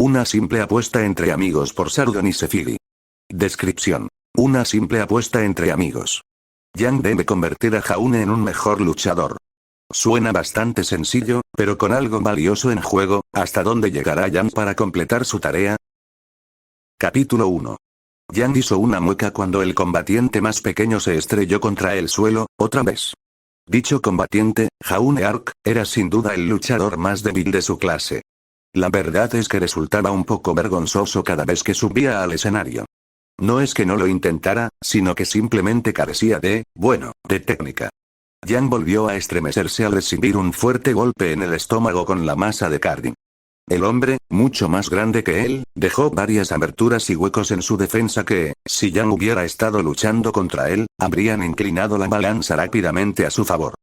Una simple apuesta entre amigos por Sargon y Sefiri. Descripción. Una simple apuesta entre amigos. Yang debe convertir a Jaune en un mejor luchador. Suena bastante sencillo, pero con algo valioso en juego. ¿Hasta dónde llegará Yang para completar su tarea? Capítulo 1. Yang hizo una mueca cuando el combatiente más pequeño se estrelló contra el suelo, otra vez. Dicho combatiente, Jaune Ark, era sin duda el luchador más débil de su clase. La verdad es que resultaba un poco vergonzoso cada vez que subía al escenario. No es que no lo intentara, sino que simplemente carecía de técnica. Yang volvió a estremecerse al recibir un fuerte golpe en el estómago con la masa de Cardin. El hombre, mucho más grande que él, dejó varias aberturas y huecos en su defensa que, si Yang hubiera estado luchando contra él, habrían inclinado la balanza rápidamente a su favor.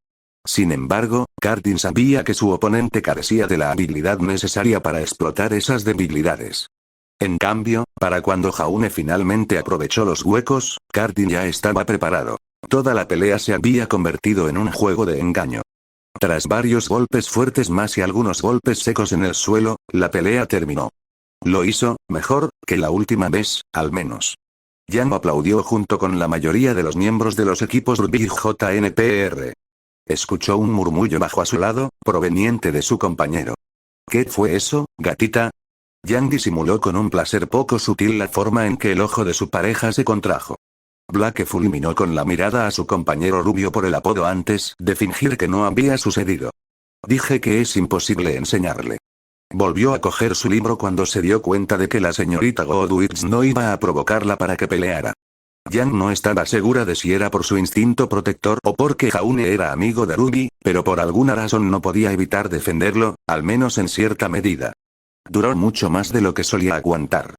Sin embargo, Cardin sabía que su oponente carecía de la habilidad necesaria para explotar esas debilidades. En cambio, para cuando Jaune finalmente aprovechó los huecos, Cardin ya estaba preparado. Toda la pelea se había convertido en un juego de engaño. Tras varios golpes fuertes más y algunos golpes secos en el suelo, la pelea terminó. Lo hizo, mejor, que la última vez, al menos. Yang aplaudió junto con la mayoría de los miembros de los equipos Ruby y JNPR. Escuchó un murmullo bajo a su lado, proveniente de su compañero. ¿Qué fue eso, gatita? Yang disimuló con un placer poco sutil la forma en que el ojo de su pareja se contrajo. Blake fulminó con la mirada a su compañero rubio por el apodo antes de fingir que no había sucedido. Dije que es imposible enseñarle. Volvió a coger su libro cuando se dio cuenta de que la señorita Godwitz no iba a provocarla para que peleara. Yang no estaba segura de si era por su instinto protector o porque Jaune era amigo de Ruby, pero por alguna razón no podía evitar defenderlo, al menos en cierta medida. Duró mucho más de lo que solía aguantar.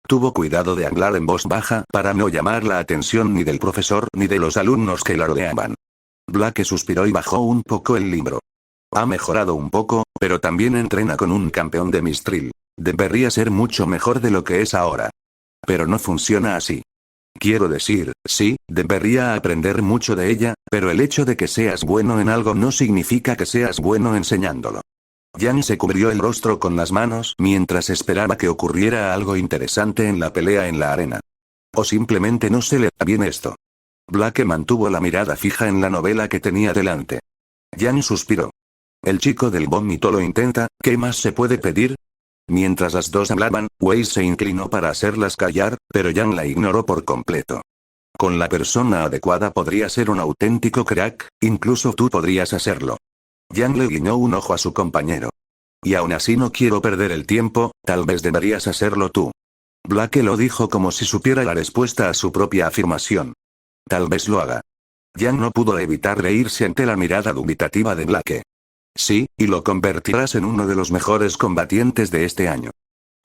Tuvo cuidado de hablar en voz baja para no llamar la atención ni del profesor ni de los alumnos que la rodeaban. Blake suspiró y bajó un poco el libro. Ha mejorado un poco, pero también entrena con un campeón de Mistril. Debería ser mucho mejor de lo que es ahora. Pero no funciona así. Quiero decir, sí, debería aprender mucho de ella, pero el hecho de que seas bueno en algo no significa que seas bueno enseñándolo. Yang se cubrió el rostro con las manos mientras esperaba que ocurriera algo interesante en la pelea en la arena. O simplemente no se le da bien esto. Blake mantuvo la mirada fija en la novela que tenía delante. Yang suspiró. El chico del vómito lo intenta, ¿qué más se puede pedir? Mientras las dos hablaban, Wei se inclinó para hacerlas callar, pero Yang la ignoró por completo. Con la persona adecuada podría ser un auténtico crack, incluso tú podrías hacerlo. Yang le guiñó un ojo a su compañero. Y aún así no quiero perder el tiempo, tal vez deberías hacerlo tú. Blake lo dijo como si supiera la respuesta a su propia afirmación. Tal vez lo haga. Yang no pudo evitar reírse ante la mirada dubitativa de Blake. Sí, y lo convertirás en uno de los mejores combatientes de este año.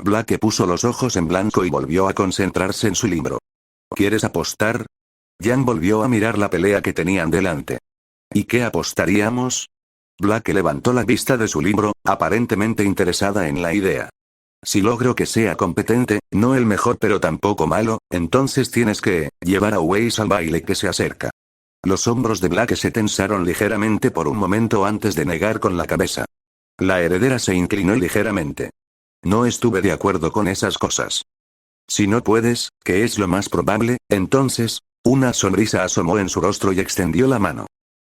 Blake puso los ojos en blanco y volvió a concentrarse en su libro. ¿Quieres apostar? Yang volvió a mirar la pelea que tenían delante. ¿Y qué apostaríamos? Blake levantó la vista de su libro, aparentemente interesada en la idea. Si logro que sea competente, no el mejor pero tampoco malo, entonces tienes que llevar a Weiss al baile que se acerca. Los hombros de Blake se tensaron ligeramente por un momento antes de negar con la cabeza. La heredera se inclinó ligeramente. No estuve de acuerdo con esas cosas. Si no puedes, que es lo más probable, entonces, una sonrisa asomó en su rostro y extendió la mano.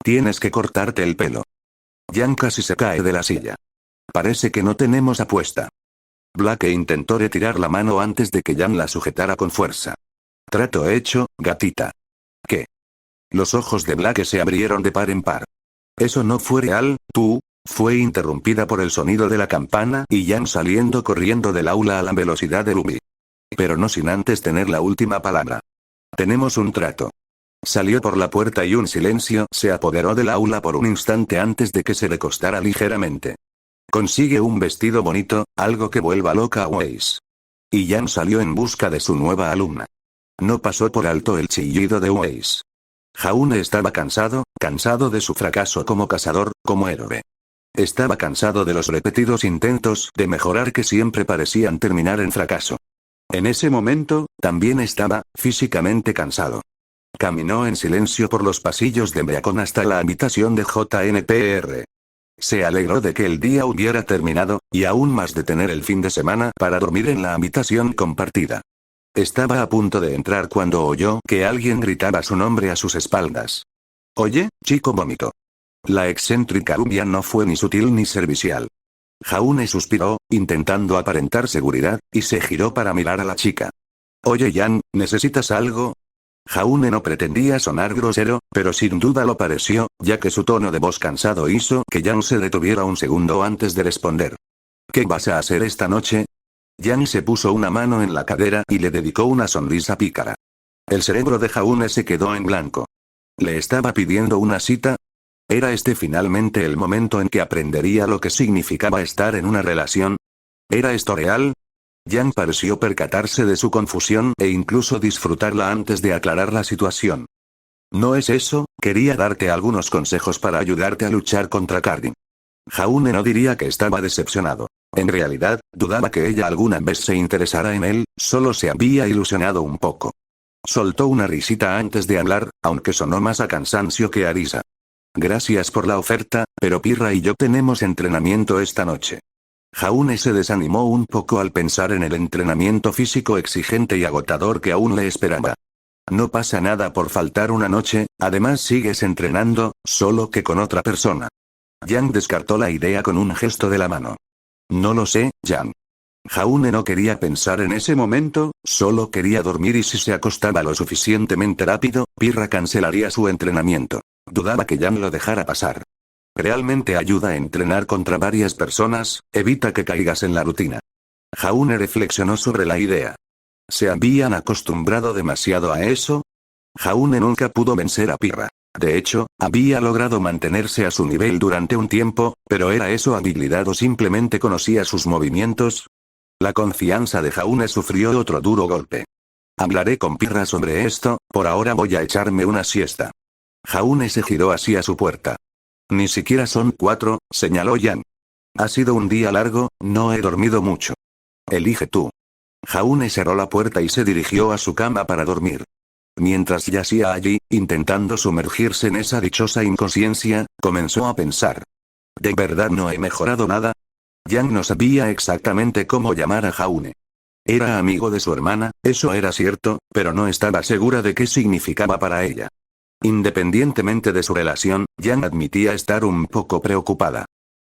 Tienes que cortarte el pelo. Yang casi se cae de la silla. Parece que no tenemos apuesta. Blake intentó retirar la mano antes de que Yang la sujetara con fuerza. Trato hecho, gatita. ¿Qué? Los ojos de Blake se abrieron de par en par. Eso no fue real, tú. Fue interrumpida por el sonido de la campana y Yang saliendo corriendo del aula a la velocidad de Ruby. Pero no sin antes tener la última palabra. Tenemos un trato. Salió por la puerta y un silencio se apoderó del aula por un instante antes de que se recostara ligeramente. Consigue un vestido bonito, algo que vuelva loca a Weiss. Y Yang salió en busca de su nueva alumna. No pasó por alto el chillido de Weiss. Jaune estaba cansado de su fracaso como cazador, como héroe. Estaba cansado de los repetidos intentos de mejorar que siempre parecían terminar en fracaso. En ese momento, también estaba, físicamente cansado. Caminó en silencio por los pasillos de Beacon hasta la habitación de JNPR. Se alegró de que el día hubiera terminado, y aún más de tener el fin de semana para dormir en la habitación compartida. Estaba a punto de entrar cuando oyó que alguien gritaba su nombre a sus espaldas. «Oye, chico vómito». La excéntrica rubia no fue ni sutil ni servicial. Jaune suspiró, intentando aparentar seguridad, y se giró para mirar a la chica. «Oye Jan, ¿necesitas algo?» Jaune no pretendía sonar grosero, pero sin duda lo pareció, ya que su tono de voz cansado hizo que Jan se detuviera un segundo antes de responder. «¿Qué vas a hacer esta noche?» Jan se puso una mano en la cadera y le dedicó una sonrisa pícara. El cerebro de Jaune se quedó en blanco. ¿Le estaba pidiendo una cita? ¿Era este finalmente el momento en que aprendería lo que significaba estar en una relación? ¿Era esto real? Jan pareció percatarse de su confusión e incluso disfrutarla antes de aclarar la situación. No es eso, quería darte algunos consejos para ayudarte a luchar contra Cardi. Jaune no diría que estaba decepcionado. En realidad, dudaba que ella alguna vez se interesara en él, solo se había ilusionado un poco. Soltó una risita antes de hablar, aunque sonó más a cansancio que a risa. Gracias por la oferta, pero Pirra y yo tenemos entrenamiento esta noche. Jaune se desanimó un poco al pensar en el entrenamiento físico exigente y agotador que aún le esperaba. No pasa nada por faltar una noche, además sigues entrenando, solo que con otra persona. Jan descartó la idea con un gesto de la mano. No lo sé, Jan. Jaune no quería pensar en ese momento, solo quería dormir y si se acostaba lo suficientemente rápido, Pirra cancelaría su entrenamiento. Dudaba que Jan lo dejara pasar. Realmente ayuda a entrenar contra varias personas, evita que caigas en la rutina. Jaune reflexionó sobre la idea. ¿Se habían acostumbrado demasiado a eso? Jaune nunca pudo vencer a Pirra. De hecho, había logrado mantenerse a su nivel durante un tiempo, pero ¿era eso habilidad o simplemente conocía sus movimientos? La confianza de Jaune sufrió otro duro golpe. Hablaré con Pirra sobre esto, por ahora voy a echarme una siesta. Jaune se giró hacia su puerta. Ni siquiera son 4, señaló Jan. Ha sido un día largo, no he dormido mucho. Elige tú. Jaune cerró la puerta y se dirigió a su cama para dormir. Mientras yacía allí, intentando sumergirse en esa dichosa inconsciencia, comenzó a pensar. ¿De verdad no he mejorado nada? Jan no sabía exactamente cómo llamar a Jaune. Era amigo de su hermana, eso era cierto, pero no estaba segura de qué significaba para ella. Independientemente de su relación, Jan admitía estar un poco preocupada.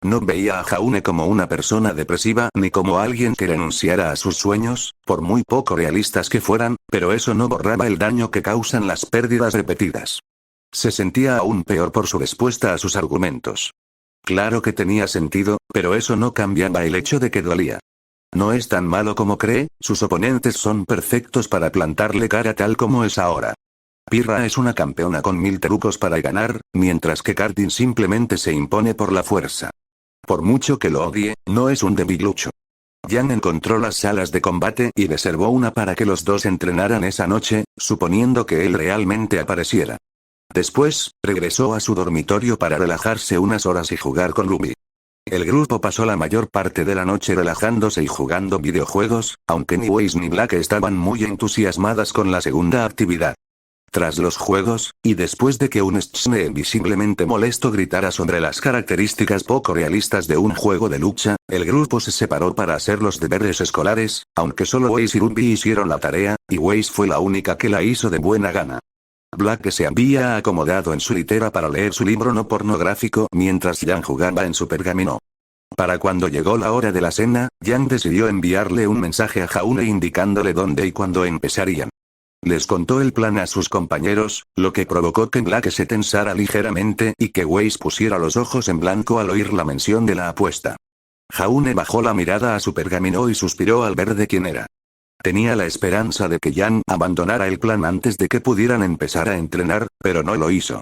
No veía a Jaune como una persona depresiva ni como alguien que renunciara a sus sueños, por muy poco realistas que fueran, pero eso no borraba el daño que causan las pérdidas repetidas. Se sentía aún peor por su respuesta a sus argumentos. Claro que tenía sentido, pero eso no cambiaba el hecho de que dolía. No es tan malo como cree, sus oponentes son perfectos para plantarle cara tal como es ahora. Pirra es una campeona con 1000 trucos para ganar, mientras que Cardin simplemente se impone por la fuerza. Por mucho que lo odie, no es un debilucho. Jan encontró las salas de combate y reservó una para que los dos entrenaran esa noche, suponiendo que él realmente apareciera. Después, regresó a su dormitorio para relajarse unas horas y jugar con Ruby. El grupo pasó la mayor parte de la noche relajándose y jugando videojuegos, aunque ni Weiss ni Black estaban muy entusiasmadas con la segunda actividad. Tras los juegos, y después de que un Schne visiblemente molesto gritara sobre las características poco realistas de un juego de lucha, el grupo se separó para hacer los deberes escolares, aunque solo Weiss y Ruby hicieron la tarea, y Weiss fue la única que la hizo de buena gana. Black se había acomodado en su litera para leer su libro no pornográfico mientras Jan jugaba en su pergamino. Para cuando llegó la hora de la cena, Jan decidió enviarle un mensaje a Jaune indicándole dónde y cuándo empezarían. Les contó el plan a sus compañeros, lo que provocó que Black se tensara ligeramente y que Weiss pusiera los ojos en blanco al oír la mención de la apuesta. Jaune bajó la mirada a su pergamino y suspiró al ver de quién era. Tenía la esperanza de que Jan abandonara el plan antes de que pudieran empezar a entrenar, pero no lo hizo.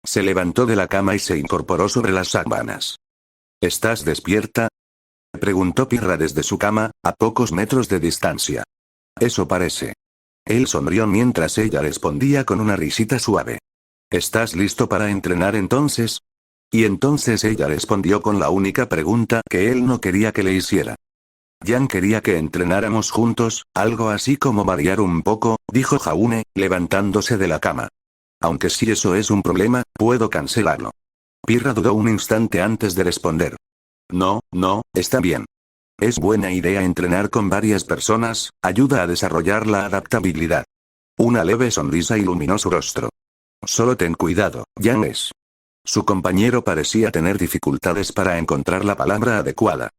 Se levantó de la cama y se incorporó sobre las sábanas. ¿Estás despierta?, preguntó Pirra desde su cama, a pocos metros de distancia. Eso parece. Él sonrió mientras ella respondía con una risita suave. ¿Estás listo para entrenar entonces? Y entonces ella respondió con la única pregunta que él no quería que le hiciera. Jan quería que entrenáramos juntos, algo así como variar un poco, dijo Jaune, levantándose de la cama. Aunque si eso es un problema, puedo cancelarlo. Pirra dudó un instante antes de responder. No, está bien. Es buena idea entrenar con varias personas, ayuda a desarrollar la adaptabilidad. Una leve sonrisa iluminó su rostro. Solo ten cuidado, Yang. Su compañero parecía tener dificultades para encontrar la palabra adecuada.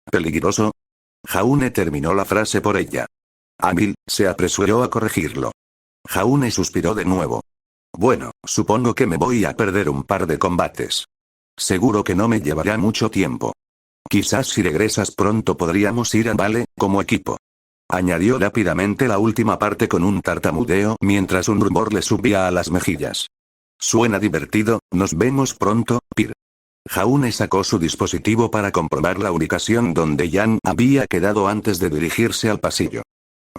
¿Peligroso? Jaune terminó la frase por ella. Amil se apresuró a corregirlo. Jaune suspiró de nuevo. Bueno, supongo que me voy a perder un par de combates. Seguro que no me llevará mucho tiempo. Quizás si regresas pronto podríamos ir a Vale, como equipo. Añadió rápidamente la última parte con un tartamudeo mientras un rubor le subía a las mejillas. Suena divertido, nos vemos pronto, Pir. Jaune sacó su dispositivo para comprobar la ubicación donde Yang había quedado antes de dirigirse al pasillo.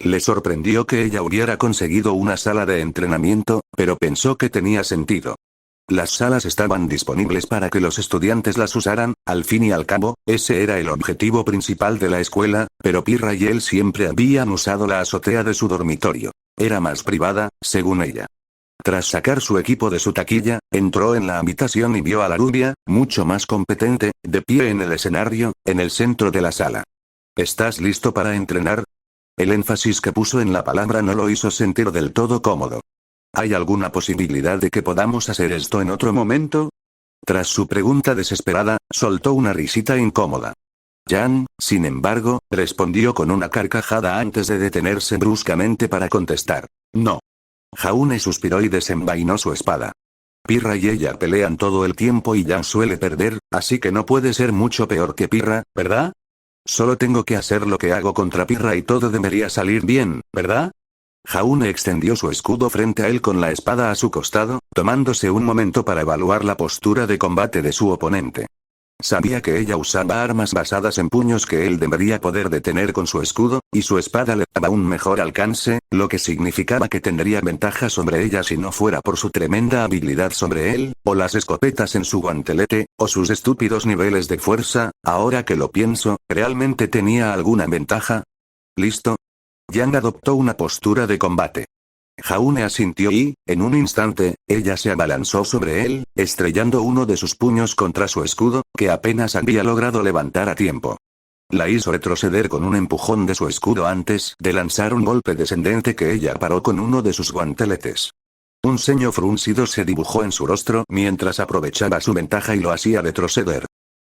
Le sorprendió que ella hubiera conseguido una sala de entrenamiento, pero pensó que tenía sentido. Las salas estaban disponibles para que los estudiantes las usaran, al fin y al cabo, ese era el objetivo principal de la escuela, pero Pirra y él siempre habían usado la azotea de su dormitorio. Era más privada, según ella. Tras sacar su equipo de su taquilla, entró en la habitación y vio a la rubia, mucho más competente, de pie en el escenario, en el centro de la sala. ¿Estás listo para entrenar? El énfasis que puso en la palabra no lo hizo sentir del todo cómodo. ¿Hay alguna posibilidad de que podamos hacer esto en otro momento? Tras su pregunta desesperada, soltó una risita incómoda. Yang, sin embargo, respondió con una carcajada antes de detenerse bruscamente para contestar. No. Jaune suspiró y desenvainó su espada. Pirra y ella pelean todo el tiempo y Yang suele perder, así que no puede ser mucho peor que Pirra, ¿verdad? Solo tengo que hacer lo que hago contra Pirra y todo debería salir bien, ¿verdad? Jaune extendió su escudo frente a él con la espada a su costado, tomándose un momento para evaluar la postura de combate de su oponente. Sabía que ella usaba armas basadas en puños que él debería poder detener con su escudo, y su espada le daba un mejor alcance, lo que significaba que tendría ventaja sobre ella si no fuera por su tremenda habilidad sobre él, o las escopetas en su guantelete, o sus estúpidos niveles de fuerza. Ahora que lo pienso, ¿realmente tenía alguna ventaja? ¿Listo? Yang adoptó una postura de combate. Jaune asintió y, en un instante, ella se abalanzó sobre él, estrellando uno de sus puños contra su escudo, que apenas había logrado levantar a tiempo. La hizo retroceder con un empujón de su escudo antes de lanzar un golpe descendente que ella paró con uno de sus guanteletes. Un ceño fruncido se dibujó en su rostro mientras aprovechaba su ventaja y lo hacía retroceder.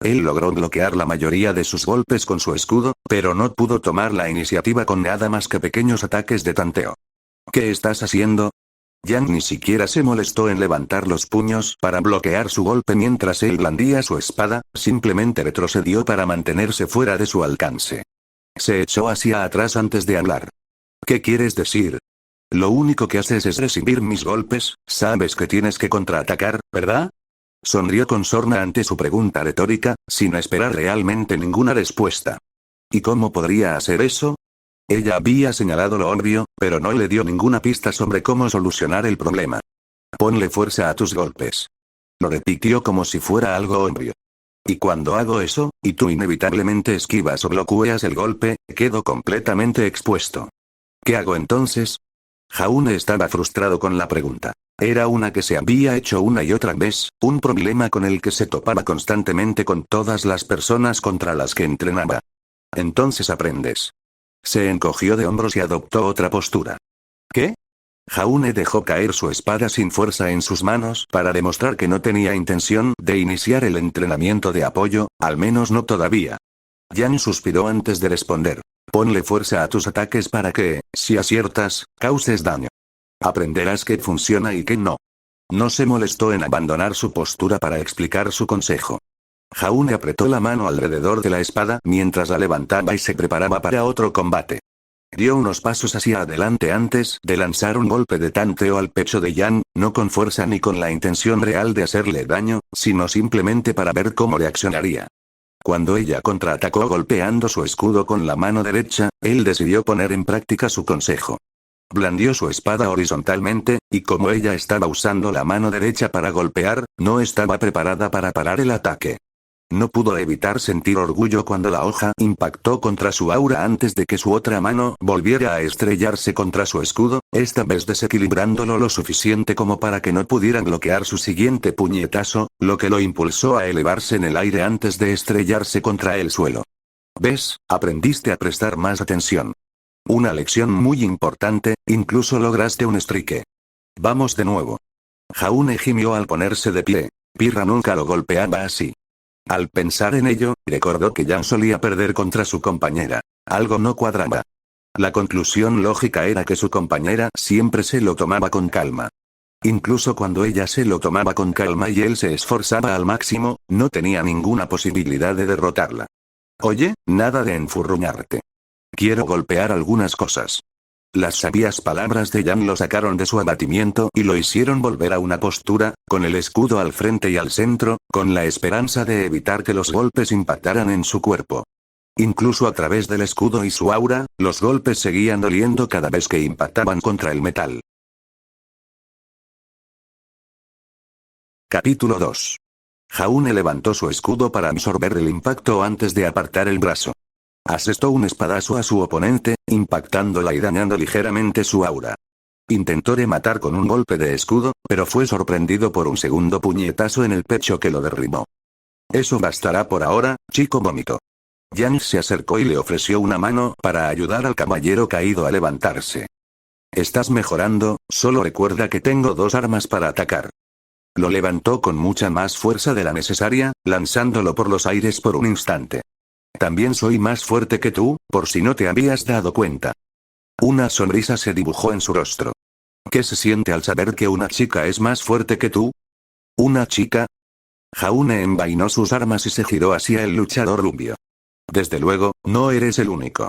Él logró bloquear la mayoría de sus golpes con su escudo, pero no pudo tomar la iniciativa con nada más que pequeños ataques de tanteo. ¿Qué estás haciendo? Yang ni siquiera se molestó en levantar los puños para bloquear su golpe mientras él blandía su espada, simplemente retrocedió para mantenerse fuera de su alcance. Se echó hacia atrás antes de hablar. ¿Qué quieres decir? Lo único que haces es recibir mis golpes, sabes que tienes que contraatacar, ¿verdad? Sonrió con sorna ante su pregunta retórica, sin esperar realmente ninguna respuesta. ¿Y cómo podría hacer eso? Ella había señalado lo obvio, pero no le dio ninguna pista sobre cómo solucionar el problema. Ponle fuerza a tus golpes. Lo repitió como si fuera algo obvio. Y cuando hago eso, y tú inevitablemente esquivas o bloqueas el golpe, quedo completamente expuesto. ¿Qué hago entonces? Jaune estaba frustrado con la pregunta. Era una que se había hecho una y otra vez, un problema con el que se topaba constantemente con todas las personas contra las que entrenaba. Entonces aprendes. Se encogió de hombros y adoptó otra postura. ¿Qué? Jaune dejó caer su espada sin fuerza en sus manos para demostrar que no tenía intención de iniciar el entrenamiento de apoyo, al menos no todavía. Yang suspiró antes de responder. Ponle fuerza a tus ataques para que, si aciertas, causes daño. Aprenderás qué funciona y qué no. No se molestó en abandonar su postura para explicar su consejo. Jaune apretó la mano alrededor de la espada mientras la levantaba y se preparaba para otro combate. Dio unos pasos hacia adelante antes de lanzar un golpe de tanteo al pecho de Yang, no con fuerza ni con la intención real de hacerle daño, sino simplemente para ver cómo reaccionaría. Cuando ella contraatacó golpeando su escudo con la mano derecha, él decidió poner en práctica su consejo. Blandió su espada horizontalmente, y como ella estaba usando la mano derecha para golpear, no estaba preparada para parar el ataque. No pudo evitar sentir orgullo cuando la hoja impactó contra su aura antes de que su otra mano volviera a estrellarse contra su escudo, esta vez desequilibrándolo lo suficiente como para que no pudiera bloquear su siguiente puñetazo, lo que lo impulsó a elevarse en el aire antes de estrellarse contra el suelo. ¿Ves? Aprendiste a prestar más atención. Una lección muy importante, incluso lograste un strike. Vamos de nuevo. Jaune gimió al ponerse de pie. Pirra nunca lo golpeaba así. Al pensar en ello, recordó que Jan solía perder contra su compañera. Algo no cuadraba. La conclusión lógica era que su compañera siempre se lo tomaba con calma. Incluso cuando ella se lo tomaba con calma y él se esforzaba al máximo, no tenía ninguna posibilidad de derrotarla. Oye, nada de enfurruñarte. Quiero golpear algunas cosas. Las sabias palabras de Jan lo sacaron de su abatimiento y lo hicieron volver a una postura, con el escudo al frente y al centro, con la esperanza de evitar que los golpes impactaran en su cuerpo. Incluso a través del escudo y su aura, los golpes seguían doliendo cada vez que impactaban contra el metal. Capítulo 2. Jaune levantó su escudo para absorber el impacto antes de apartar el brazo. Asestó un espadazo a su oponente, impactándola y dañando ligeramente su aura. Intentó rematar con un golpe de escudo, pero fue sorprendido por un segundo puñetazo en el pecho que lo derribó. Eso bastará por ahora, chico vómito. Jan se acercó y le ofreció una mano para ayudar al caballero caído a levantarse. Estás mejorando, solo recuerda que tengo 2 armas para atacar. Lo levantó con mucha más fuerza de la necesaria, lanzándolo por los aires por un instante. También soy más fuerte que tú, por si no te habías dado cuenta. Una sonrisa se dibujó en su rostro. ¿Qué se siente al saber que una chica es más fuerte que tú? ¿Una chica? Jaune envainó sus armas y se giró hacia el luchador rubio. Desde luego, no eres el único.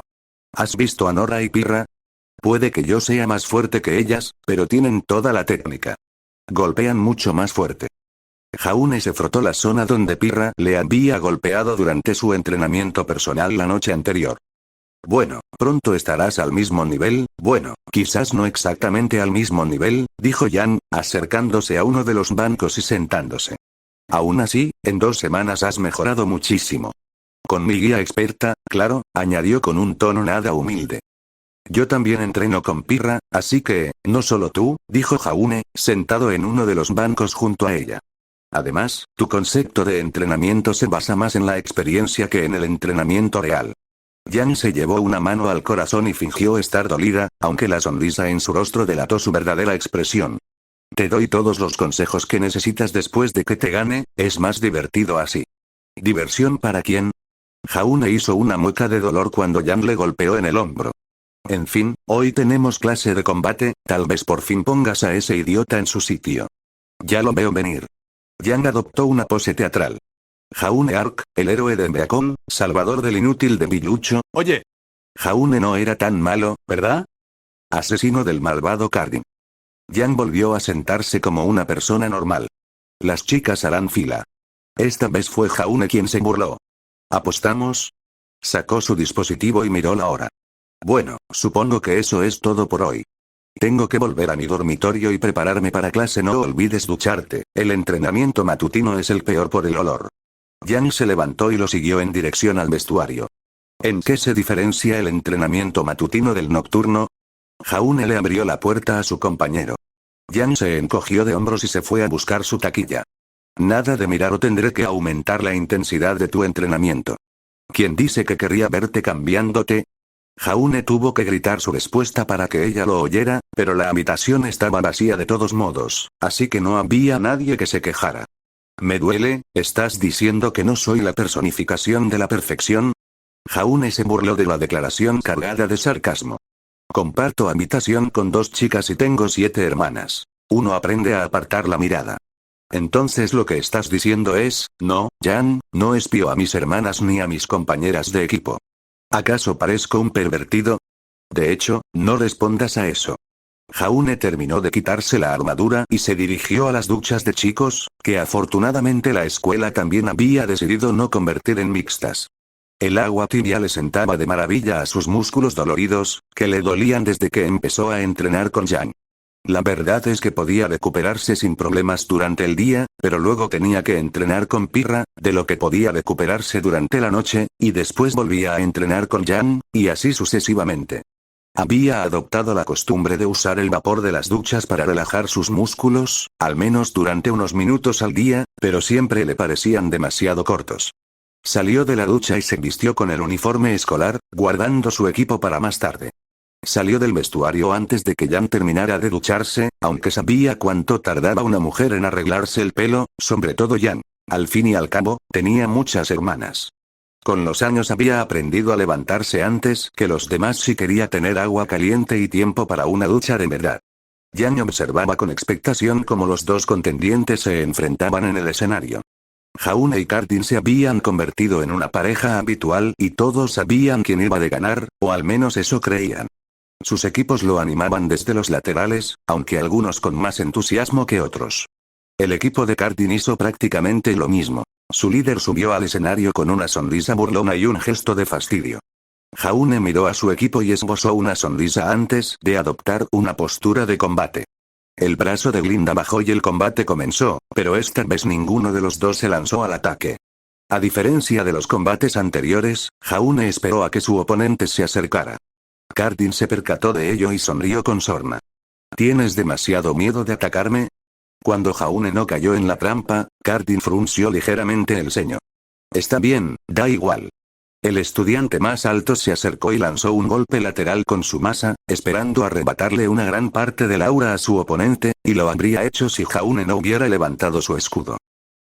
¿Has visto a Nora y Pirra? Puede que yo sea más fuerte que ellas, pero tienen toda la técnica. Golpean mucho más fuerte. Jaune se frotó la zona donde Pirra le había golpeado durante su entrenamiento personal la noche anterior. Bueno, pronto estarás al mismo nivel, bueno, quizás no exactamente al mismo nivel, dijo Jan, acercándose a uno de los bancos y sentándose. Aún así, en 2 semanas has mejorado muchísimo. Con mi guía experta, claro, añadió con un tono nada humilde. Yo también entreno con Pirra, así que, no solo tú, dijo Jaune, sentado en uno de los bancos junto a ella. Además, tu concepto de entrenamiento se basa más en la experiencia que en el entrenamiento real. Jan se llevó una mano al corazón y fingió estar dolida, aunque la sonrisa en su rostro delató su verdadera expresión. Te doy todos los consejos que necesitas después de que te gane, es más divertido así. ¿Diversión para quién? Jaune hizo una mueca de dolor cuando Jan le golpeó en el hombro. En fin, hoy tenemos clase de combate, tal vez por fin pongas a ese idiota en su sitio. Ya lo veo venir. Jan adoptó una pose teatral. Jaune Arc, el héroe de Beacon, salvador del inútil de Villucho. Oye. Jaune no era tan malo, ¿verdad? Asesino del malvado Cardin. Jan volvió a sentarse como una persona normal. Las chicas harán fila. Esta vez fue Jaune quien se burló. ¿Apostamos? Sacó su dispositivo y miró la hora. Bueno, supongo que eso es todo por hoy. Tengo que volver a mi dormitorio y prepararme para clase. No olvides ducharte, el entrenamiento matutino es el peor por el olor. Jan se levantó y lo siguió en dirección al vestuario. ¿En qué se diferencia el entrenamiento matutino del nocturno? Jaune le abrió la puerta a su compañero. Jan se encogió de hombros y se fue a buscar su taquilla. Nada de mirar o tendré que aumentar la intensidad de tu entrenamiento. ¿Quién dice que querría verte cambiándote? Jaune tuvo que gritar su respuesta para que ella lo oyera, pero la habitación estaba vacía de todos modos, así que no había nadie que se quejara. ¿Me duele? ¿Estás diciendo que no soy la personificación de la perfección? Jaune se burló de la declaración cargada de sarcasmo. Comparto habitación con 2 chicas y tengo 7 hermanas. Uno aprende a apartar la mirada. Entonces lo que estás diciendo es, no, Jan, no espío a mis hermanas ni a mis compañeras de equipo. ¿Acaso parezco un pervertido? De hecho, no respondas a eso. Jaune terminó de quitarse la armadura y se dirigió a las duchas de chicos, que afortunadamente la escuela también había decidido no convertir en mixtas. El agua tibia le sentaba de maravilla a sus músculos doloridos, que le dolían desde que empezó a entrenar con Jan. La verdad es que podía recuperarse sin problemas durante el día, pero luego tenía que entrenar con Pirra, de lo que podía recuperarse durante la noche, y después volvía a entrenar con Jan, y así sucesivamente. Había adoptado la costumbre de usar el vapor de las duchas para relajar sus músculos, al menos durante unos minutos al día, pero siempre le parecían demasiado cortos. Salió de la ducha y se vistió con el uniforme escolar, guardando su equipo para más tarde. Salió del vestuario antes de que Jan terminara de ducharse, aunque sabía cuánto tardaba una mujer en arreglarse el pelo, sobre todo Jan. Al fin y al cabo, tenía muchas hermanas. Con los años había aprendido a levantarse antes que los demás si quería tener agua caliente y tiempo para una ducha de verdad. Jan observaba con expectación cómo los dos contendientes se enfrentaban en el escenario. Jaune y Cardin se habían convertido en una pareja habitual y todos sabían quién iba de ganar, o al menos eso creían. Sus equipos lo animaban desde los laterales, aunque algunos con más entusiasmo que otros. El equipo de Cardin hizo prácticamente lo mismo. Su líder subió al escenario con una sonrisa burlona y un gesto de fastidio. Jaune miró a su equipo y esbozó una sonrisa antes de adoptar una postura de combate. El brazo de Glinda bajó y el combate comenzó, pero esta vez ninguno de los dos se lanzó al ataque. A diferencia de los combates anteriores, Jaune esperó a que su oponente se acercara. Cardin se percató de ello y sonrió con sorna. ¿Tienes demasiado miedo de atacarme? Cuando Jaune no cayó en la trampa, Cardin frunció ligeramente el ceño. Está bien, da igual. El estudiante más alto se acercó y lanzó un golpe lateral con su masa, esperando arrebatarle una gran parte del aura a su oponente, y lo habría hecho si Jaune no hubiera levantado su escudo.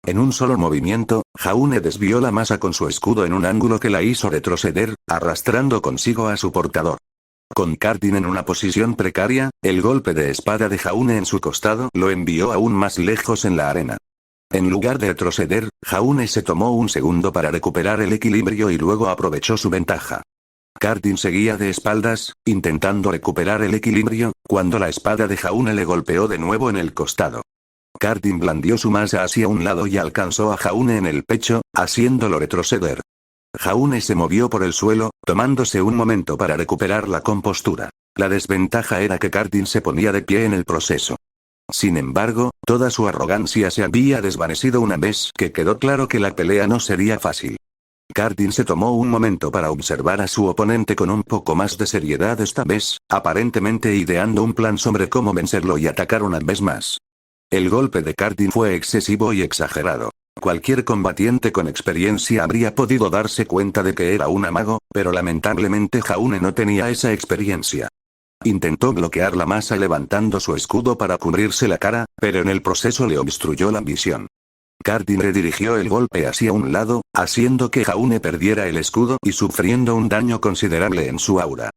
En un solo movimiento, Jaune desvió la masa con su escudo en un ángulo que la hizo retroceder, arrastrando consigo a su portador. Con Cardin en una posición precaria, el golpe de espada de Jaune en su costado lo envió aún más lejos en la arena. En lugar de retroceder, Jaune se tomó un segundo para recuperar el equilibrio y luego aprovechó su ventaja. Cardin seguía de espaldas, intentando recuperar el equilibrio, cuando la espada de Jaune le golpeó de nuevo en el costado. Cardin blandió su masa hacia un lado y alcanzó a Jaune en el pecho, haciéndolo retroceder. Jaune se movió por el suelo, tomándose un momento para recuperar la compostura. La desventaja era que Cardin se ponía de pie en el proceso. Sin embargo, toda su arrogancia se había desvanecido una vez que quedó claro que la pelea no sería fácil. Cardin se tomó un momento para observar a su oponente con un poco más de seriedad esta vez, aparentemente ideando un plan sobre cómo vencerlo y atacar una vez más. El golpe de Cardin fue excesivo y exagerado. Cualquier combatiente con experiencia habría podido darse cuenta de que era un mago, pero lamentablemente Jaune no tenía esa experiencia. Intentó bloquear la masa levantando su escudo para cubrirse la cara, pero en el proceso le obstruyó la visión. Cardin redirigió el golpe hacia un lado, haciendo que Jaune perdiera el escudo y sufriendo un daño considerable en su aura.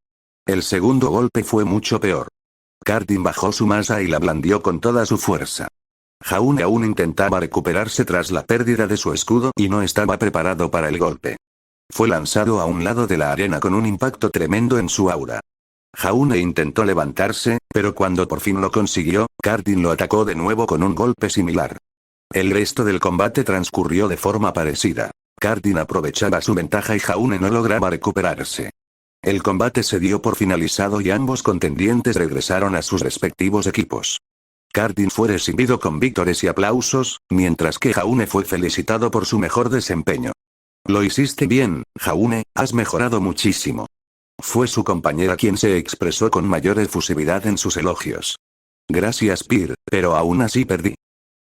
El segundo golpe fue mucho peor. Cardin bajó su masa y la blandió con toda su fuerza. Jaune aún intentaba recuperarse tras la pérdida de su escudo y no estaba preparado para el golpe. Fue lanzado a un lado de la arena con un impacto tremendo en su aura. Jaune intentó levantarse, pero cuando por fin lo consiguió, Cardin lo atacó de nuevo con un golpe similar. El resto del combate transcurrió de forma parecida. Cardin aprovechaba su ventaja y Jaune no lograba recuperarse. El combate se dio por finalizado y ambos contendientes regresaron a sus respectivos equipos. Cardin fue recibido con víctores y aplausos, mientras que Jaune fue felicitado por su mejor desempeño. Lo hiciste bien, Jaune, has mejorado muchísimo. Fue su compañera quien se expresó con mayor efusividad en sus elogios. Gracias Pir, pero aún así perdí.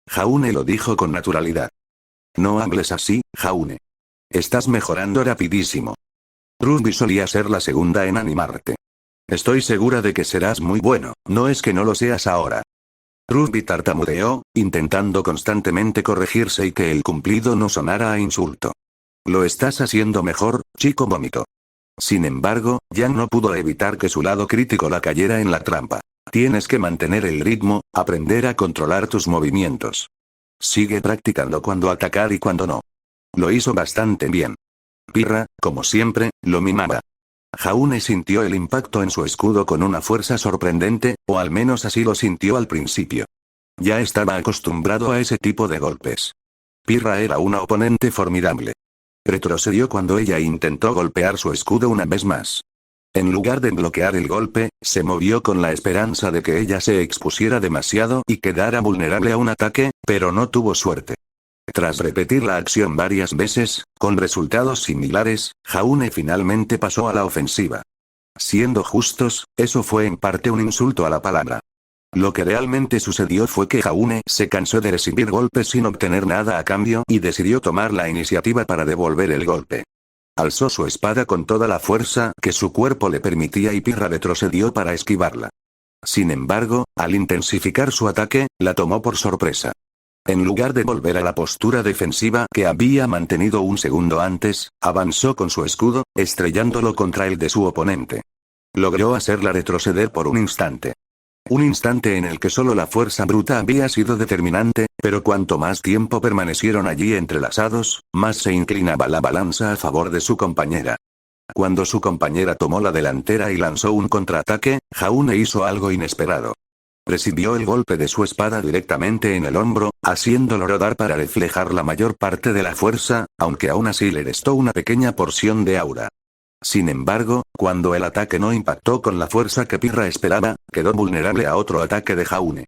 Jaune lo dijo con naturalidad. No hables así, Jaune. Estás mejorando rapidísimo. Ruby solía ser la segunda en animarte. Estoy segura de que serás muy bueno, no es que no lo seas ahora. Ruby tartamudeó, intentando constantemente corregirse y que el cumplido no sonara a insulto. Lo estás haciendo mejor, chico vómito. Sin embargo, Jan no pudo evitar que su lado crítico la cayera en la trampa. Tienes que mantener el ritmo, aprender a controlar tus movimientos. Sigue practicando cuando atacar y cuando no. Lo hizo bastante bien. Pirra, como siempre, lo mimaba. Jaune sintió el impacto en su escudo con una fuerza sorprendente, o al menos así lo sintió al principio. Ya estaba acostumbrado a ese tipo de golpes. Pirra era una oponente formidable. Retrocedió cuando ella intentó golpear su escudo una vez más. En lugar de bloquear el golpe, se movió con la esperanza de que ella se expusiera demasiado y quedara vulnerable a un ataque, pero no tuvo suerte. Tras repetir la acción varias veces, con resultados similares, Jaune finalmente pasó a la ofensiva. Siendo justos, eso fue en parte un insulto a la palabra. Lo que realmente sucedió fue que Jaune se cansó de recibir golpes sin obtener nada a cambio y decidió tomar la iniciativa para devolver el golpe. Alzó su espada con toda la fuerza que su cuerpo le permitía y Pirra retrocedió para esquivarla. Sin embargo, al intensificar su ataque, la tomó por sorpresa. En lugar de volver a la postura defensiva que había mantenido un segundo antes, avanzó con su escudo, estrellándolo contra el de su oponente. Logró hacerla retroceder por un instante. Un instante en el que solo la fuerza bruta había sido determinante, pero cuanto más tiempo permanecieron allí entrelazados, más se inclinaba la balanza a favor de su compañera. Cuando su compañera tomó la delantera y lanzó un contraataque, Jaune hizo algo inesperado. Recibió el golpe de su espada directamente en el hombro, haciéndolo rodar para reflejar la mayor parte de la fuerza, aunque aún así le restó una pequeña porción de aura. Sin embargo, cuando el ataque no impactó con la fuerza que Pirra esperaba, quedó vulnerable a otro ataque de Jaune.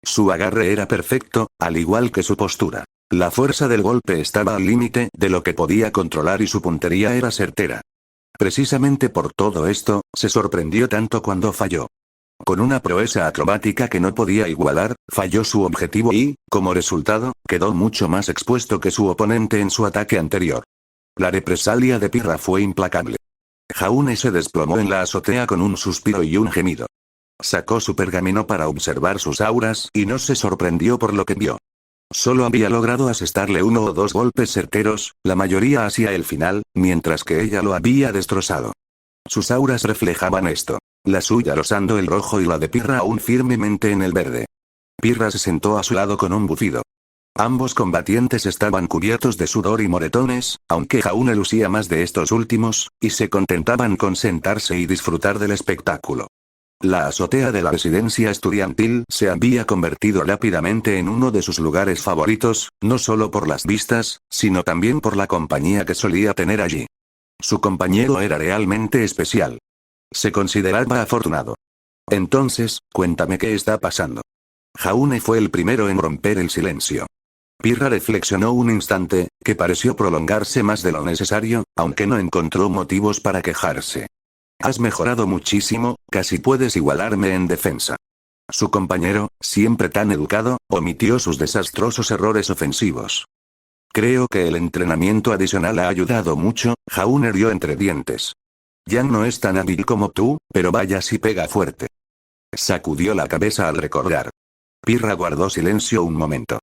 Su agarre era perfecto, al igual que su postura. La fuerza del golpe estaba al límite de lo que podía controlar y su puntería era certera. Precisamente por todo esto, se sorprendió tanto cuando falló. Con una proeza acrobática que no podía igualar, falló su objetivo y, como resultado, quedó mucho más expuesto que su oponente en su ataque anterior. La represalia de Pirra fue implacable. Jaune se desplomó en la azotea con un suspiro y un gemido. Sacó su pergamino para observar sus auras y no se sorprendió por lo que vio. Solo había logrado asestarle uno o dos golpes certeros, la mayoría hacia el final, mientras que ella lo había destrozado. Sus auras reflejaban esto. La suya rozando el rojo y la de Pirra aún firmemente en el verde. Pirra se sentó a su lado con un bufido. Ambos combatientes estaban cubiertos de sudor y moretones, aunque Jaune lucía más de estos últimos, y se contentaban con sentarse y disfrutar del espectáculo. La azotea de la residencia estudiantil se había convertido rápidamente en uno de sus lugares favoritos, no solo por las vistas, sino también por la compañía que solía tener allí. Su compañero era realmente especial. Se consideraba afortunado. Entonces, cuéntame qué está pasando. Jaune fue el primero en romper el silencio. Pirra reflexionó un instante, que pareció prolongarse más de lo necesario, aunque no encontró motivos para quejarse. Has mejorado muchísimo, casi puedes igualarme en defensa. Su compañero, siempre tan educado, omitió sus desastrosos errores ofensivos. Creo que el entrenamiento adicional ha ayudado mucho, Jaune rió entre dientes. Yang no es tan hábil como tú, pero vaya si pega fuerte. Sacudió la cabeza al recordar. Pirra guardó silencio un momento.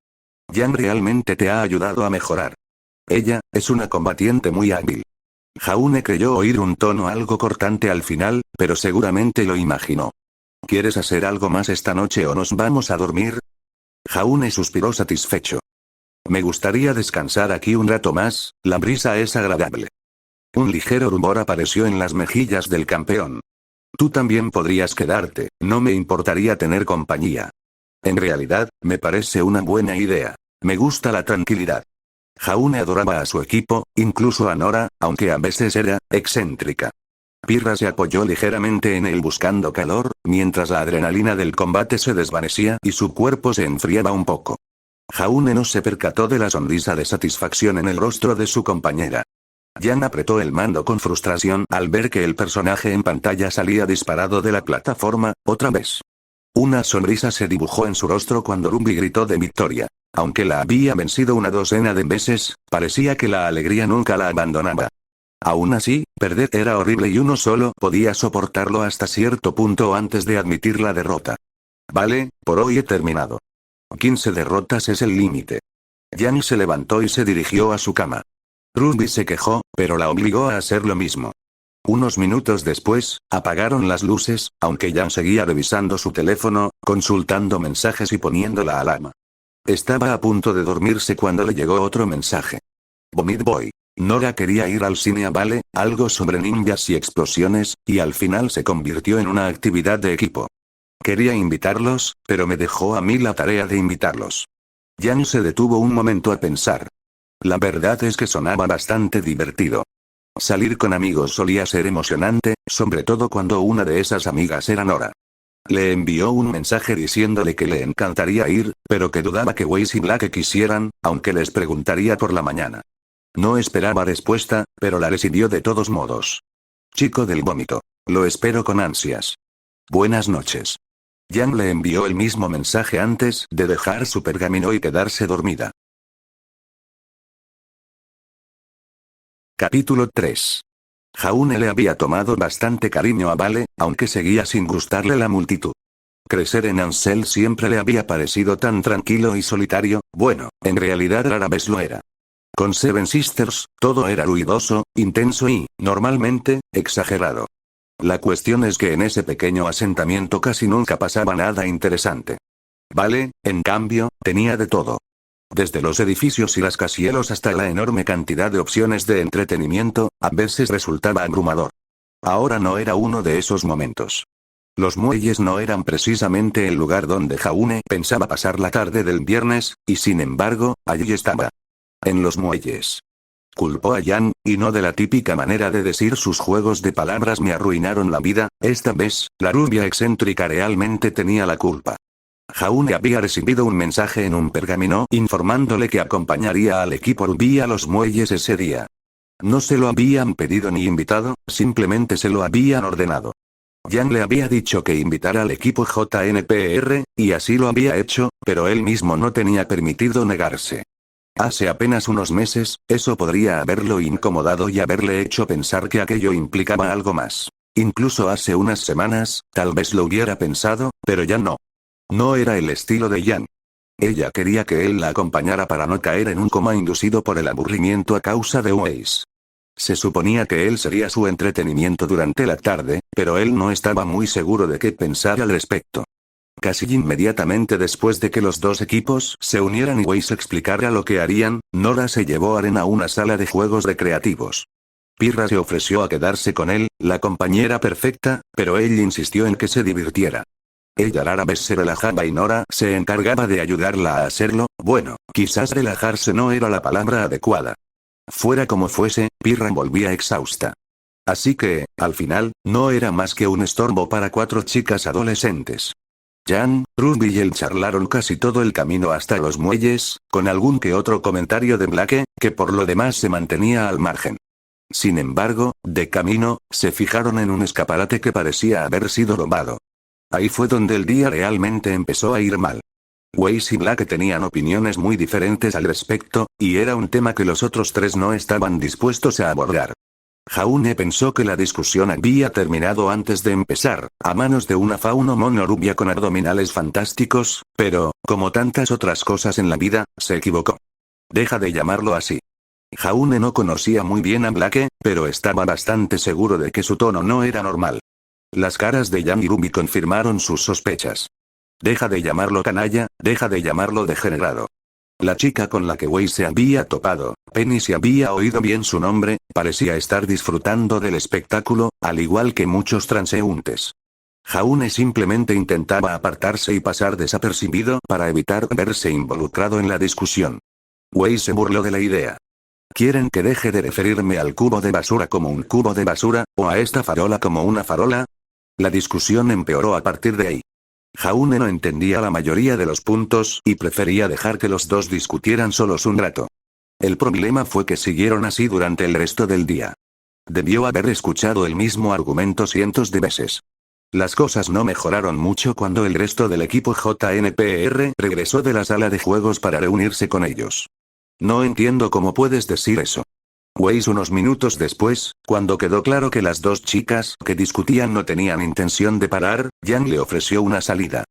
Yang realmente te ha ayudado a mejorar. Ella, es una combatiente muy hábil. Jaune creyó oír un tono algo cortante al final, pero seguramente lo imaginó. ¿Quieres hacer algo más esta noche o nos vamos a dormir? Jaune suspiró satisfecho. Me gustaría descansar aquí un rato más, la brisa es agradable. Un ligero rumor apareció en las mejillas del campeón. Tú también podrías quedarte, no me importaría tener compañía. En realidad, me parece una buena idea. Me gusta la tranquilidad. Jaune adoraba a su equipo, incluso a Nora, aunque a veces era excéntrica. Pirra se apoyó ligeramente en él buscando calor, mientras la adrenalina del combate se desvanecía y su cuerpo se enfriaba un poco. Jaune no se percató de la sonrisa de satisfacción en el rostro de su compañera. Yang apretó el mando con frustración al ver que el personaje en pantalla salía disparado de la plataforma, otra vez. Una sonrisa se dibujó en su rostro cuando Rumbi gritó de victoria. Aunque la había vencido una docena de veces, parecía que la alegría nunca la abandonaba. Aún así, perder era horrible y uno solo podía soportarlo hasta cierto punto antes de admitir la derrota. Vale, por hoy he terminado. 15 derrotas es el límite. Yang se levantó y se dirigió a su cama. Rumbi se quejó, pero la obligó a hacer lo mismo. Unos minutos después, apagaron las luces, aunque Yang seguía revisando su teléfono, consultando mensajes y poniendo la alarma. Estaba a punto de dormirse cuando le llegó otro mensaje. Vomit Boy. Nora quería ir al cine a Vale, algo sobre ninjas y explosiones, y al final se convirtió en una actividad de equipo. Quería invitarlos, pero me dejó a mí la tarea de invitarlos. Yang se detuvo un momento a pensar. La verdad es que sonaba bastante divertido. Salir con amigos solía ser emocionante, sobre todo cuando una de esas amigas era Nora. Le envió un mensaje diciéndole que le encantaría ir, pero que dudaba que Weiss y Black quisieran, aunque les preguntaría por la mañana. No esperaba respuesta, pero la recibió de todos modos. Chico del vómito. Lo espero con ansias. Buenas noches. Yang le envió el mismo mensaje antes de dejar su pergamino y quedarse dormida. Capítulo 3. Jaune le había tomado bastante cariño a Vale, aunque seguía sin gustarle la multitud. Crecer en Ansel siempre le había parecido tan tranquilo y solitario, bueno, en realidad rara vez lo era. Con Seven Sisters, todo era ruidoso, intenso y, normalmente, exagerado. La cuestión es que en ese pequeño asentamiento casi nunca pasaba nada interesante. Vale, en cambio, tenía de todo. Desde los edificios y rascacielos hasta la enorme cantidad de opciones de entretenimiento, a veces resultaba abrumador. Ahora no era uno de esos momentos. Los muelles no eran precisamente el lugar donde Jaune pensaba pasar la tarde del viernes, y sin embargo, allí estaba. En los muelles. Culpó a Jan, y no de la típica manera de decir sus juegos de palabras me arruinaron la vida, esta vez, la rubia excéntrica realmente tenía la culpa. Jaune había recibido un mensaje en un pergamino informándole que acompañaría al equipo rubí a los muelles ese día. No se lo habían pedido ni invitado, simplemente se lo habían ordenado. Jan le había dicho que invitara al equipo JNPR, y así lo había hecho, pero él mismo no tenía permitido negarse. Hace apenas unos meses, eso podría haberlo incomodado y haberle hecho pensar que aquello implicaba algo más. Incluso hace unas semanas, tal vez lo hubiera pensado, pero ya no. No era el estilo de Jan. Ella quería que él la acompañara para no caer en un coma inducido por el aburrimiento a causa de Weiss. Se suponía que él sería su entretenimiento durante la tarde, pero él no estaba muy seguro de qué pensar al respecto. Casi inmediatamente después de que los dos equipos se unieran y Weiss explicara lo que harían, Nora se llevó a Aren a una sala de juegos recreativos. Pirra se ofreció a quedarse con él, la compañera perfecta, pero él insistió en que se divirtiera. Ella rara vez se relajaba y Nora se encargaba de ayudarla a hacerlo, bueno, quizás relajarse no era la palabra adecuada. Fuera como fuese, Pirra volvía exhausta. Así que, al final, no era más que un estorbo para 4 chicas adolescentes. Jan, Ruby y él charlaron casi todo el camino hasta los muelles, con algún que otro comentario de Blake, que por lo demás se mantenía al margen. Sin embargo, de camino, se fijaron en un escaparate que parecía haber sido robado. Ahí fue donde el día realmente empezó a ir mal. Weiss y Blake tenían opiniones muy diferentes al respecto, y era un tema que los otros 3 no estaban dispuestos a abordar. Jaune pensó que la discusión había terminado antes de empezar, a manos de una fauno mono rubia con abdominales fantásticos, pero, como tantas otras cosas en la vida, se equivocó. Deja de llamarlo así. Jaune no conocía muy bien a Blake, pero estaba bastante seguro de que su tono no era normal. Las caras de Jan y Ruby confirmaron sus sospechas. Deja de llamarlo canalla, deja de llamarlo degenerado. La chica con la que Weiss se había topado, Penny si había oído bien su nombre, parecía estar disfrutando del espectáculo, al igual que muchos transeúntes. Jaune simplemente intentaba apartarse y pasar desapercibido para evitar verse involucrado en la discusión. Weiss se burló de la idea. ¿Quieren que deje de referirme al cubo de basura como un cubo de basura, o a esta farola como una farola? La discusión empeoró a partir de ahí. Jaune no entendía la mayoría de los puntos y prefería dejar que los dos discutieran solos un rato. El problema fue que siguieron así durante el resto del día. Debió haber escuchado el mismo argumento cientos de veces. Las cosas no mejoraron mucho cuando el resto del equipo JNPR regresó de la sala de juegos para reunirse con ellos. No entiendo cómo puedes decir eso. Weiss unos minutos después, cuando quedó claro que las 2 chicas que discutían no tenían intención de parar, Jan le ofreció una salida.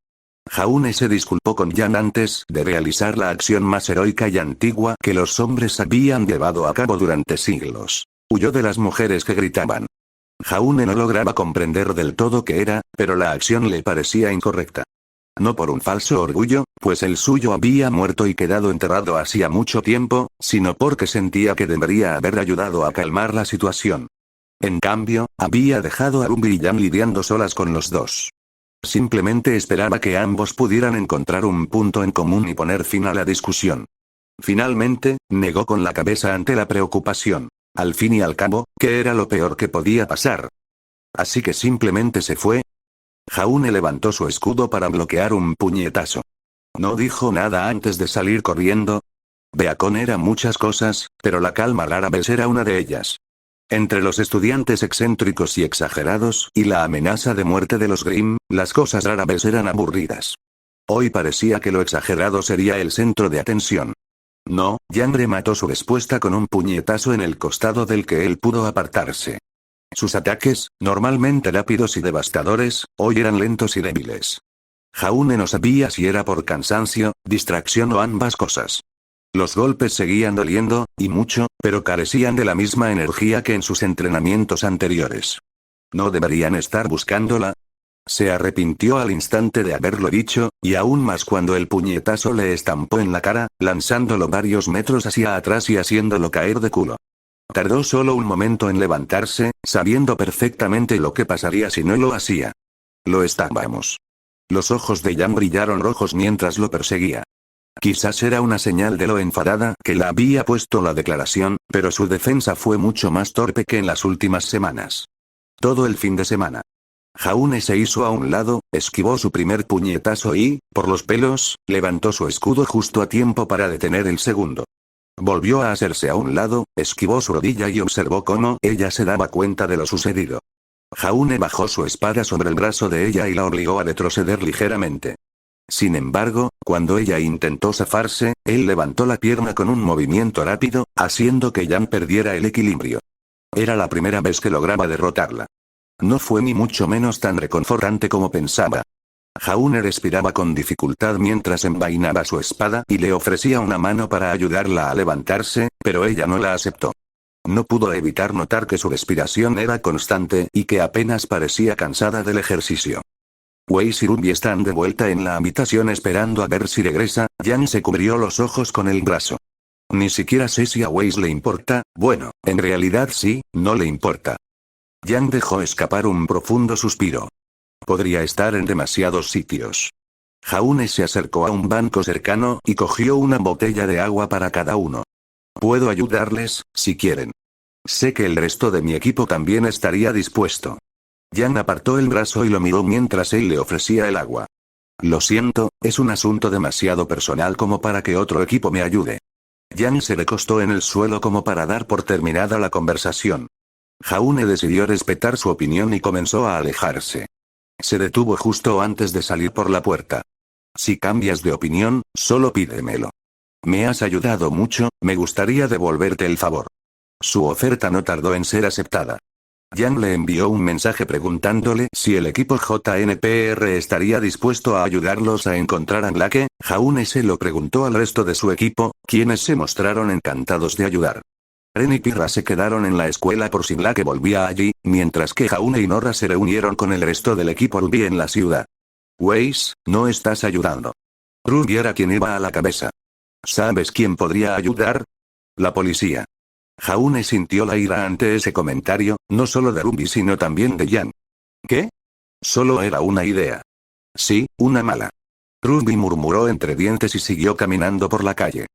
Jaune se disculpó con Jan antes de realizar la acción más heroica y antigua que los hombres habían llevado a cabo durante siglos. Huyó de las mujeres que gritaban. Jaune no lograba comprender del todo qué era, pero la acción le parecía incorrecta. No por un falso orgullo, pues el suyo había muerto y quedado enterrado hacía mucho tiempo, sino porque sentía que debería haber ayudado a calmar la situación. En cambio, había dejado a Ruby y Jan lidiando solas con los dos. Simplemente esperaba que ambos pudieran encontrar un punto en común y poner fin a la discusión. Finalmente, negó con la cabeza ante la preocupación. Al fin y al cabo, ¿qué era lo peor que podía pasar? Así que simplemente se fue. Jaune levantó su escudo para bloquear un puñetazo. No dijo nada antes de salir corriendo. Beacon era muchas cosas, pero la calma rara vez era una de ellas. Entre los estudiantes excéntricos y exagerados y la amenaza de muerte de los Grimm, las cosas rara vez eran aburridas. Hoy parecía que lo exagerado sería el centro de atención. No, Yang remató su respuesta con un puñetazo en el costado del que él pudo apartarse. Sus ataques, normalmente rápidos y devastadores, hoy eran lentos y débiles. Jaune no sabía si era por cansancio, distracción o ambas cosas. Los golpes seguían doliendo, y mucho, pero carecían de la misma energía que en sus entrenamientos anteriores. ¿No deberían estar buscándola? Se arrepintió al instante de haberlo dicho, y aún más cuando el puñetazo le estampó en la cara, lanzándolo varios metros hacia atrás y haciéndolo caer de culo. Tardó solo un momento en levantarse, sabiendo perfectamente lo que pasaría si no lo hacía. Lo estábamos. Los ojos de Yang brillaron rojos mientras lo perseguía. Quizás era una señal de lo enfadada que la había puesto la declaración, pero su defensa fue mucho más torpe que en las últimas semanas. Todo el fin de semana. Jaune se hizo a un lado, esquivó su primer puñetazo y, por los pelos, levantó su escudo justo a tiempo para detener el segundo. Volvió a hacerse a un lado, esquivó su rodilla y observó cómo ella se daba cuenta de lo sucedido. Jaune bajó su espada sobre el brazo de ella y la obligó a retroceder ligeramente. Sin embargo, cuando ella intentó zafarse, él levantó la pierna con un movimiento rápido, haciendo que Yang perdiera el equilibrio. Era la primera vez que lograba derrotarla. No fue ni mucho menos tan reconfortante como pensaba. Jaune respiraba con dificultad mientras envainaba su espada y le ofrecía una mano para ayudarla a levantarse, pero ella no la aceptó. No pudo evitar notar que su respiración era constante y que apenas parecía cansada del ejercicio. Weiss y Ruby están de vuelta en la habitación esperando a ver si regresa. Yang se cubrió los ojos con el brazo. Ni siquiera sé si a Weiss le importa, bueno, en realidad sí, no le importa. Yang dejó escapar un profundo suspiro. Podría estar en demasiados sitios. Jaune se acercó a un banco cercano y cogió una botella de agua para cada uno. Puedo ayudarles, si quieren. Sé que el resto de mi equipo también estaría dispuesto. Yang apartó el brazo y lo miró mientras él le ofrecía el agua. Lo siento, es un asunto demasiado personal como para que otro equipo me ayude. Yang se recostó en el suelo como para dar por terminada la conversación. Jaune decidió respetar su opinión y comenzó a alejarse. Se detuvo justo antes de salir por la puerta. Si cambias de opinión, solo pídemelo. Me has ayudado mucho, me gustaría devolverte el favor. Su oferta no tardó en ser aceptada. Yang le envió un mensaje preguntándole si el equipo JNPR estaría dispuesto a ayudarlos a encontrar a Blake. Jaune se lo preguntó al resto de su equipo, quienes se mostraron encantados de ayudar. Ren y Pirra se quedaron en la escuela por si Blake volvía allí, mientras que Jaune y Nora se reunieron con el resto del equipo Ruby en la ciudad. Weiss, no estás ayudando. Ruby era quien iba a la cabeza. ¿Sabes quién podría ayudar? La policía. Jaune sintió la ira ante ese comentario, no solo de Ruby sino también de Yang. ¿Qué? Solo era una idea. Sí, una mala. Ruby murmuró entre dientes y siguió caminando por la calle.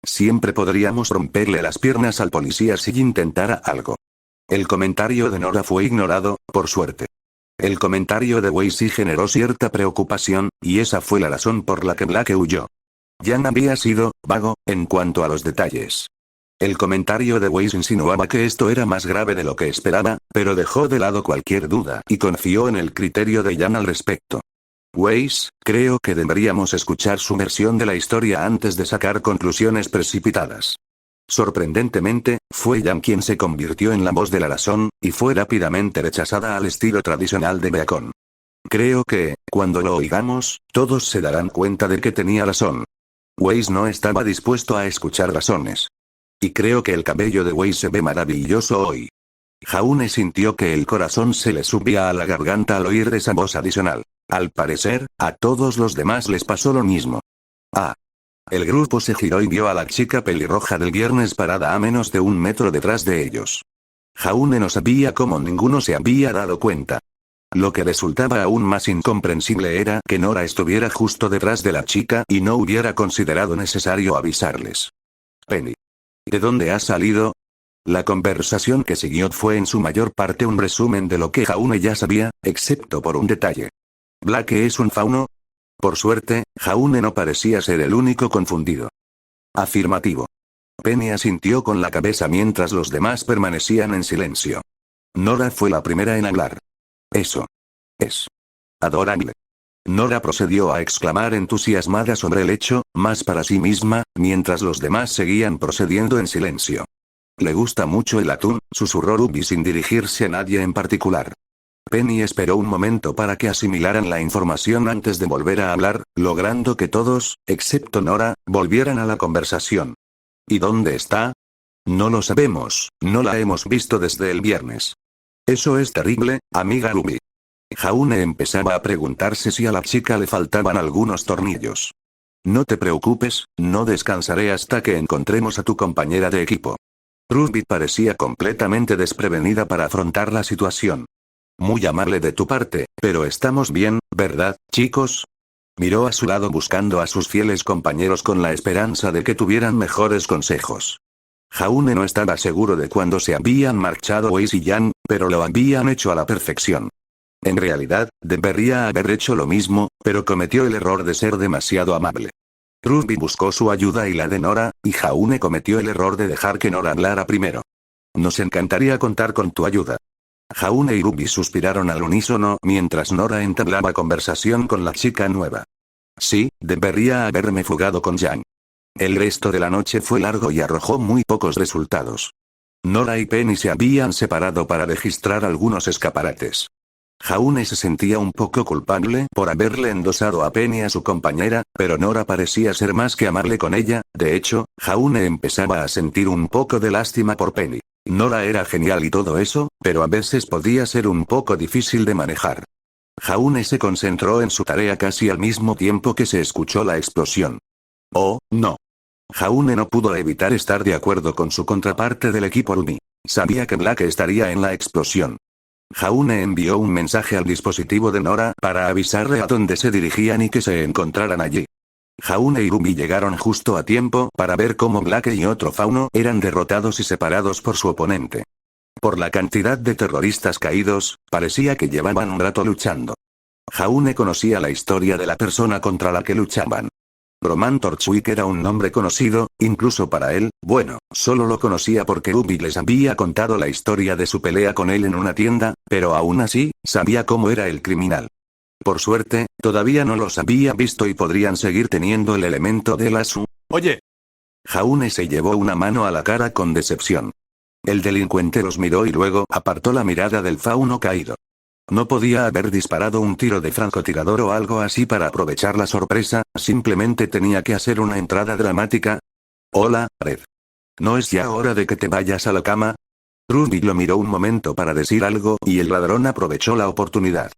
Siempre podríamos romperle las piernas al policía si intentara algo. El comentario de Nora fue ignorado, por suerte. El comentario de Weiss sí generó cierta preocupación, y esa fue la razón por la que Blake huyó. Yang había sido vago en cuanto a los detalles. El comentario de Weiss insinuaba que esto era más grave de lo que esperaba, pero dejó de lado cualquier duda y confió en el criterio de Yang al respecto. Weiss, creo que deberíamos escuchar su versión de la historia antes de sacar conclusiones precipitadas. Sorprendentemente, fue Yang quien se convirtió en la voz de la razón, y fue rápidamente rechazada al estilo tradicional de Beacon. Creo que, cuando lo oigamos, todos se darán cuenta de que tenía razón. Weiss no estaba dispuesto a escuchar razones. Y creo que el cabello de Weiss se ve maravilloso hoy. Jaune sintió que el corazón se le subía a la garganta al oír esa voz adicional. Al parecer, a todos los demás les pasó lo mismo. Ah. El grupo se giró y vio a la chica pelirroja del viernes parada a menos de 1 metro detrás de ellos. Jaune no sabía cómo ninguno se había dado cuenta. Lo que resultaba aún más incomprensible era que Nora estuviera justo detrás de la chica y no hubiera considerado necesario avisarles. Penny. ¿De dónde has salido? La conversación que siguió fue en su mayor parte un resumen de lo que Jaune ya sabía, excepto por un detalle. ¿Blake es un fauno? Por suerte, Jaune no parecía ser el único confundido. Afirmativo. Penny asintió con la cabeza mientras los demás permanecían en silencio. Nora fue la primera en hablar. Eso es adorable. Nora procedió a exclamar entusiasmada sobre el hecho, más para sí misma, mientras los demás seguían procediendo en silencio. Le gusta mucho el atún, susurró Ruby sin dirigirse a nadie en particular. Penny esperó un momento para que asimilaran la información antes de volver a hablar, logrando que todos, excepto Nora, volvieran a la conversación. ¿Y dónde está? No lo sabemos, no la hemos visto desde el viernes. Eso es terrible, amiga Ruby. Jaune empezaba a preguntarse si a la chica le faltaban algunos tornillos. No te preocupes, no descansaré hasta que encontremos a tu compañera de equipo. Ruby parecía completamente desprevenida para afrontar la situación. Muy amable de tu parte, pero estamos bien, ¿verdad, chicos? Miró a su lado buscando a sus fieles compañeros con la esperanza de que tuvieran mejores consejos. Jaune no estaba seguro de cuándo se habían marchado Weiss y Yang, pero lo habían hecho a la perfección. En realidad, debería haber hecho lo mismo, pero cometió el error de ser demasiado amable. Ruby buscó su ayuda y la de Nora, y Jaune cometió el error de dejar que Nora hablara primero. Nos encantaría contar con tu ayuda. Jaune y Ruby suspiraron al unísono mientras Nora entablaba conversación con la chica nueva. Sí, debería haberme fugado con Yang. El resto de la noche fue largo y arrojó muy pocos resultados. Nora y Penny se habían separado para registrar algunos escaparates. Jaune se sentía un poco culpable por haberle endosado a Penny a su compañera, pero Nora parecía ser más que amable con ella. De hecho, Jaune empezaba a sentir un poco de lástima por Penny. Nora era genial y todo eso, pero a veces podía ser un poco difícil de manejar. Jaune se concentró en su tarea casi al mismo tiempo que se escuchó la explosión. Oh, no. Jaune no pudo evitar estar de acuerdo con su contraparte del equipo Ruby. Sabía que Blake estaría en la explosión. Jaune envió un mensaje al dispositivo de Nora para avisarle a dónde se dirigían y que se encontraran allí. Jaune y Ruby llegaron justo a tiempo para ver cómo Blake y otro fauno eran derrotados y separados por su oponente. Por la cantidad de terroristas caídos, parecía que llevaban un rato luchando. Jaune conocía la historia de la persona contra la que luchaban. Roman Torchwick era un nombre conocido, incluso para él. Bueno, solo lo conocía porque Ruby les había contado la historia de su pelea con él en una tienda, pero aún así, sabía cómo era el criminal. Por suerte, todavía no los había visto y podrían seguir teniendo el elemento de la su. Oye. Jaune se llevó una mano a la cara con decepción. El delincuente los miró y luego apartó la mirada del fauno caído. No podía haber disparado un tiro de francotirador o algo así para aprovechar la sorpresa, simplemente tenía que hacer una entrada dramática. Hola, Red. ¿No es ya hora de que te vayas a la cama? Ruby lo miró un momento para decir algo y el ladrón aprovechó la oportunidad.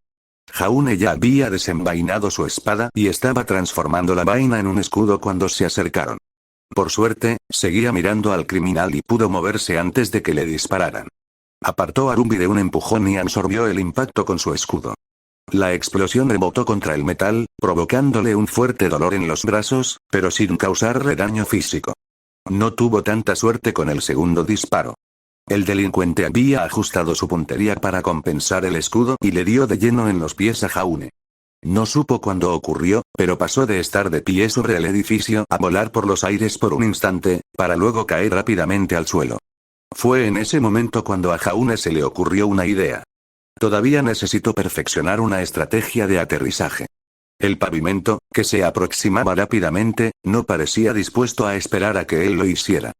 Jaune ya había desenvainado su espada y estaba transformando la vaina en un escudo cuando se acercaron. Por suerte, seguía mirando al criminal y pudo moverse antes de que le dispararan. Apartó a Ruby de un empujón y absorbió el impacto con su escudo. La explosión rebotó contra el metal, provocándole un fuerte dolor en los brazos, pero sin causarle daño físico. No tuvo tanta suerte con el segundo disparo. El delincuente había ajustado su puntería para compensar el escudo y le dio de lleno en los pies a Jaune. No supo cuándo ocurrió, pero pasó de estar de pie sobre el edificio a volar por los aires por un instante, para luego caer rápidamente al suelo. Fue en ese momento cuando a Jaune se le ocurrió una idea. Todavía necesito perfeccionar una estrategia de aterrizaje. El pavimento, que se aproximaba rápidamente, no parecía dispuesto a esperar a que él lo hiciera.